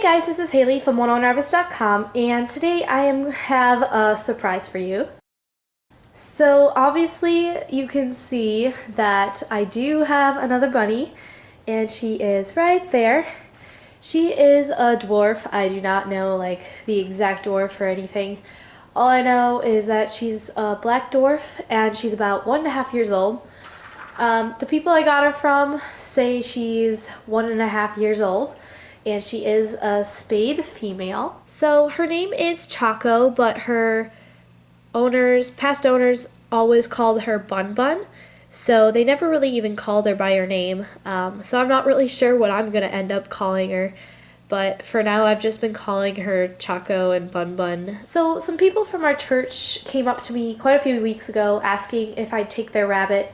guys, this is Haley from 101rabbits.com, and today I have a surprise for you. So obviously you can see that I do have another bunny, and she is right there. She is a dwarf. I do not know the exact dwarf or anything. All I know is that she's a black dwarf and she's about 1.5 years old. The people I got her from say she's 1.5 years old, and she is a spayed female. So her name is Choco, but her past owners always called her Bun Bun, so they never really even called her by her name. So I'm not really sure what I'm gonna end up calling her, but for now I've just been calling her Choco and Bun Bun. So some people from our church came up to me quite a few weeks ago asking if I'd take their rabbit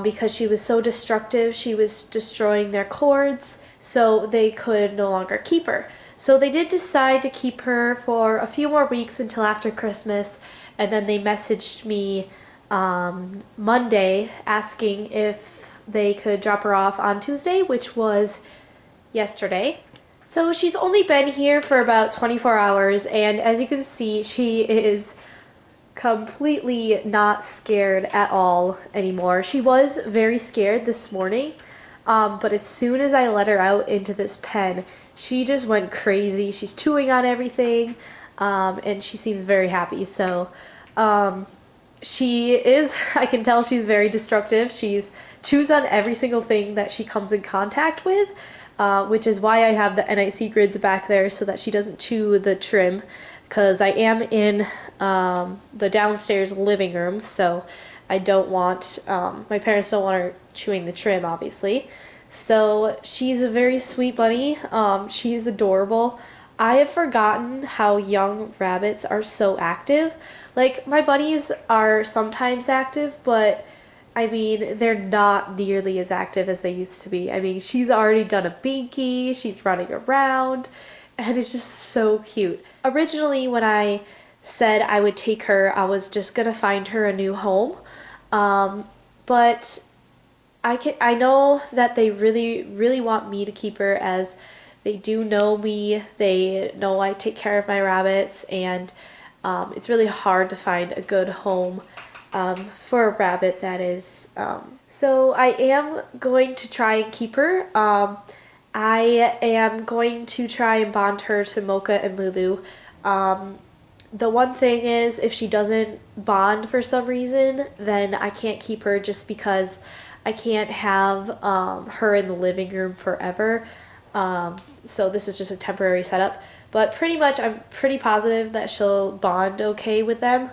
because she was so destructive. She was destroying their cords, so they could no longer keep her. So they did decide to keep her for a few more weeks until after Christmas, and then they messaged me Monday asking if they could drop her off on Tuesday, which was yesterday. So she's only been here for about 24 hours, and as you can see, she is completely not scared at all anymore. She was very scared this morning, but as soon as I let her out into this pen, she just went crazy. She's chewing on everything, and she seems very happy. So she is, I can tell she's very destructive. She's chews on every single thing that she comes in contact with, which is why I have the NIC grids back there so that she doesn't chew the trim, because I am in the downstairs living room, so I don't want, my parents don't want her chewing the trim, obviously. So she's a very sweet bunny. She's adorable. I have forgotten how young rabbits are so active. Like, my bunnies are sometimes active, but I mean, they're not nearly as active as they used to be. I mean, she's already done a binky, she's running around, and it's just so cute. Originally, when I said I would take her, I was just gonna find her a new home. But I know that they really want me to keep her, as they do know me. They know I take care of my rabbits, and it's really hard to find a good home for a rabbit that is. So I am going to try and keep her. I am going to try and bond her to Mocha and Lulu. The one thing is, if she doesn't bond for some reason, then I can't keep her, just because I can't have her in the living room forever. So this is just a temporary setup. But pretty much I'm pretty positive that she'll bond okay with them.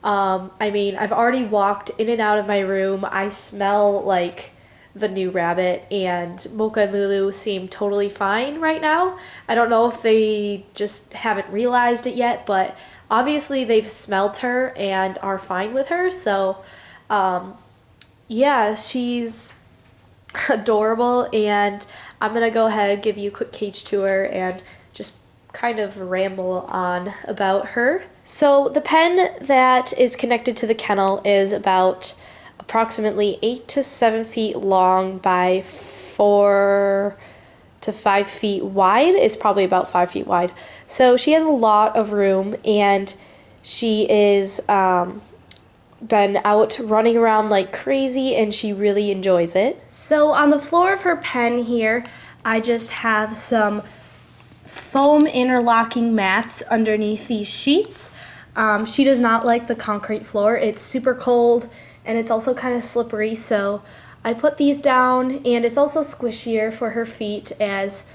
I mean, I've already walked in and out of my room. I smell like the new rabbit, and Mocha and Lulu seem totally fine right now. I don't know if they just haven't realized it yet, but obviously they've smelt her and are fine with her. So yeah, she's adorable, and I'm gonna go ahead and give you a quick cage tour and just kind of ramble on about her. So the pen that is connected to the kennel is about approximately 8 to 7 feet long by 4 to 5 feet wide. It's probably about 5 feet wide. So she has a lot of room, and she is been out running around like crazy, and she really enjoys it. So on the floor of her pen here, I just have some foam interlocking mats underneath these sheets. She does not like the concrete floor. It's super cold, and it's also kind of slippery, so I put these down, and it's also squishier for her feet, as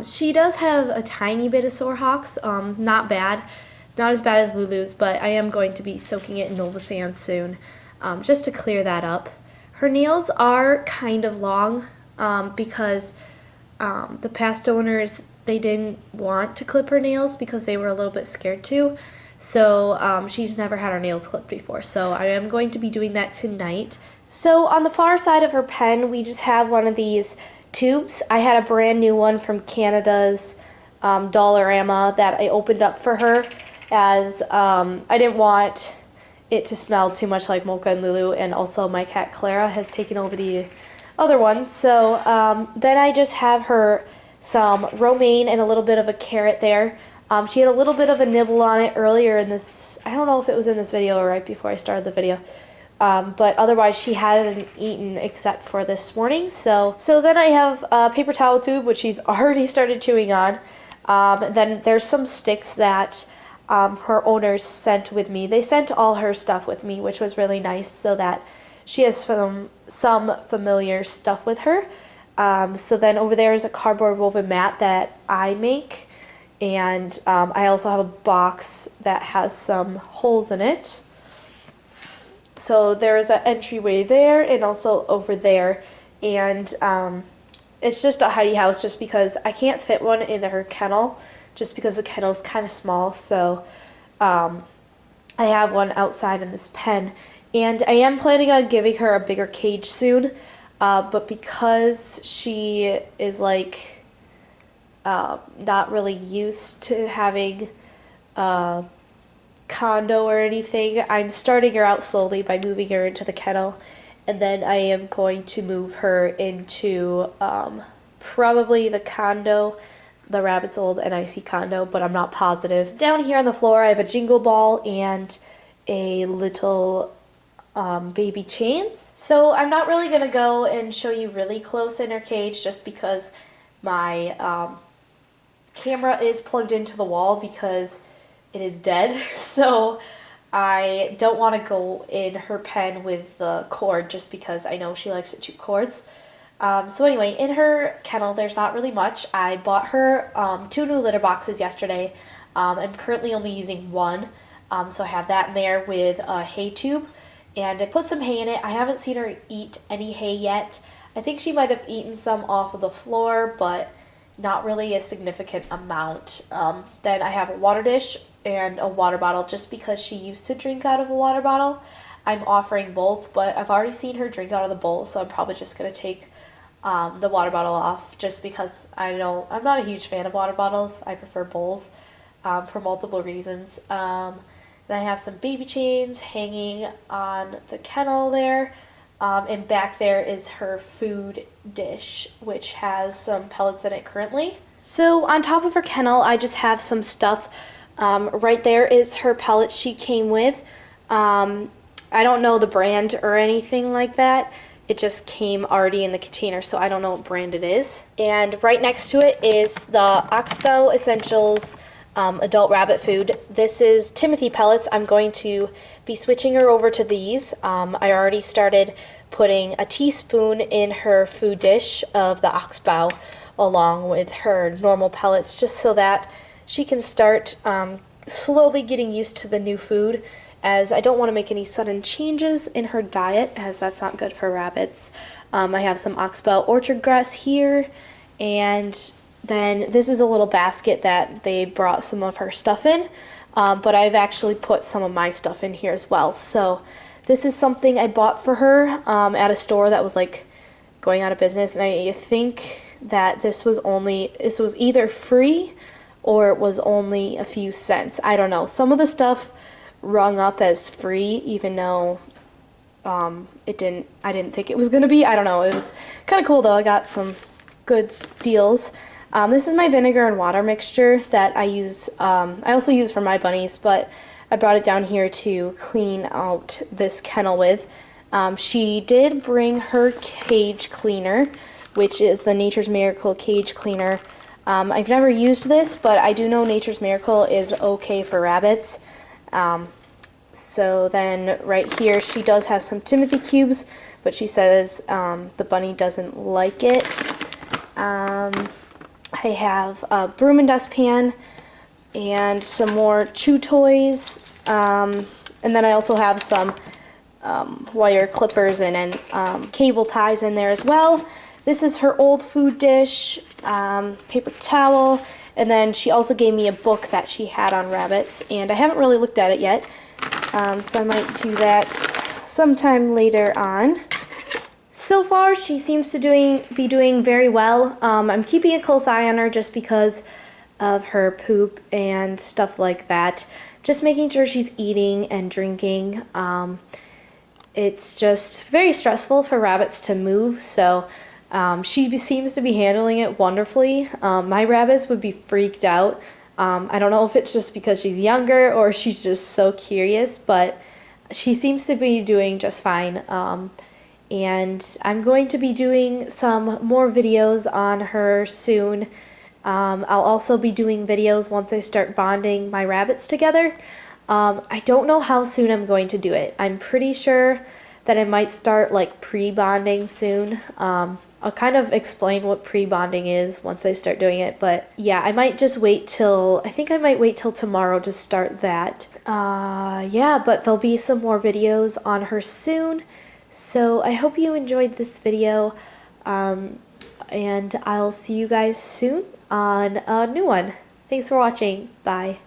she does have a tiny bit of sore hocks. Not bad. Not as bad as Lulu's, but I am going to be soaking it in Nova Sand soon, just to clear that up. Her nails are kind of long, because the past owners, they didn't want to clip her nails because they were a little bit scared to. So she's never had her nails clipped before, so I am going to be doing that tonight. So on the far side of her pen, we just have one of these tubes. I had a brand new one from Canada's Dollarama that I opened up for her, as I didn't want it to smell too much like Mocha and Lulu, and also my cat Clara has taken over the other one. So then I just have her some romaine and a little bit of a carrot there. She had a little bit of a nibble on it earlier in this, I don't know if it was in this video or right before I started the video. But otherwise she hadn't eaten except for this morning. So then I have a paper towel tube, which she's already started chewing on. Then there's some sticks that her owners sent with me. They sent all her stuff with me, which was really nice, so that she has some familiar stuff with her. So then over there is a cardboard woven mat that I make. And I also have a box that has some holes in it. So there is an entryway there and also over there. And it's just a hidey house just because I can't fit one in her kennel just because the kennel is kind of small. So I have one outside in this pen. And I am planning on giving her a bigger cage soon. But because she is like not really used to having a condo or anything, I'm starting her out slowly by moving her into the kennel, and then I am going to move her into probably the condo, the Rabbit's old NIC condo, but I'm not positive. Down here on the floor I have a jingle ball and a little baby chains. So I'm not really going to go and show you really close in her cage just because my camera is plugged into the wall because it is dead. So I don't want to go in her pen with the cord just because I know she likes to chew cords. So anyway, in her kennel there's not really much. I bought her 2 new litter boxes yesterday. I'm currently only using one. So I have that in there with a hay tube. And I put some hay in it. I haven't seen her eat any hay yet. I think she might have eaten some off of the floor, but not really a significant amount. Then I have a water dish and a water bottle just because she used to drink out of a water bottle. I'm offering both, but I've already seen her drink out of the bowl, so I'm probably just going to take the water bottle off just because I'm not a huge fan of water bottles. I prefer bowls for multiple reasons. Then I have some baby chains hanging on the kennel there. And back there is her food dish, which has some pellets in it currently. So on top of her kennel, I just have some stuff. Right there is her pellets she came with. I don't know the brand or anything like that. It just came already in the container, so I don't know what brand it is. And right next to it is the Oxbow Essentials adult rabbit food. This is Timothy pellets. I'm going to be switching her over to these. I already started putting a teaspoon in her food dish of the Oxbow along with her normal pellets just so that she can start slowly getting used to the new food, as I don't want to make any sudden changes in her diet as that's not good for rabbits. I have some Oxbow orchard grass here, and then this is a little basket that they brought some of her stuff in, but I've actually put some of my stuff in here as well. So this is something I bought for her at a store that was like going out of business, and I think that this was either free or it was only a few cents. I don't know. Some of the stuff rung up as free, even though I didn't think it was gonna be. I don't know. It was kind of cool though. I got some good deals. This is my vinegar and water mixture that I use. I also use for my bunnies, but I brought it down here to clean out this kennel with. She did bring her cage cleaner, which is the Nature's Miracle cage cleaner. I've never used this, but I do know Nature's Miracle is okay for rabbits. So then right here she does have some Timothy cubes, but she says the bunny doesn't like it. I have a broom and dustpan and some more chew toys, and then I also have some wire clippers and cable ties in there as well. This is her old food dish, paper towel, and then she also gave me a book that she had on rabbits, and I haven't really looked at it yet, so I might do that sometime later on. So far, she seems to be doing very well. I'm keeping a close eye on her just because of her poop and stuff like that. Just making sure she's eating and drinking. It's just very stressful for rabbits to move, so She seems to be handling it wonderfully. My rabbits would be freaked out. I don't know if it's just because she's younger or she's just so curious, but she seems to be doing just fine. And I'm going to be doing some more videos on her soon. I'll also be doing videos once I start bonding my rabbits together. I don't know how soon I'm going to do it. I'm pretty sure that I might start like pre-bonding soon. I'll kind of explain what pre-bonding is once I start doing it, but yeah, I might just wait till, I think I might wait till tomorrow to start that. Yeah, but there'll be some more videos on her soon, so I hope you enjoyed this video, and I'll see you guys soon on a new one. Thanks for watching. Bye.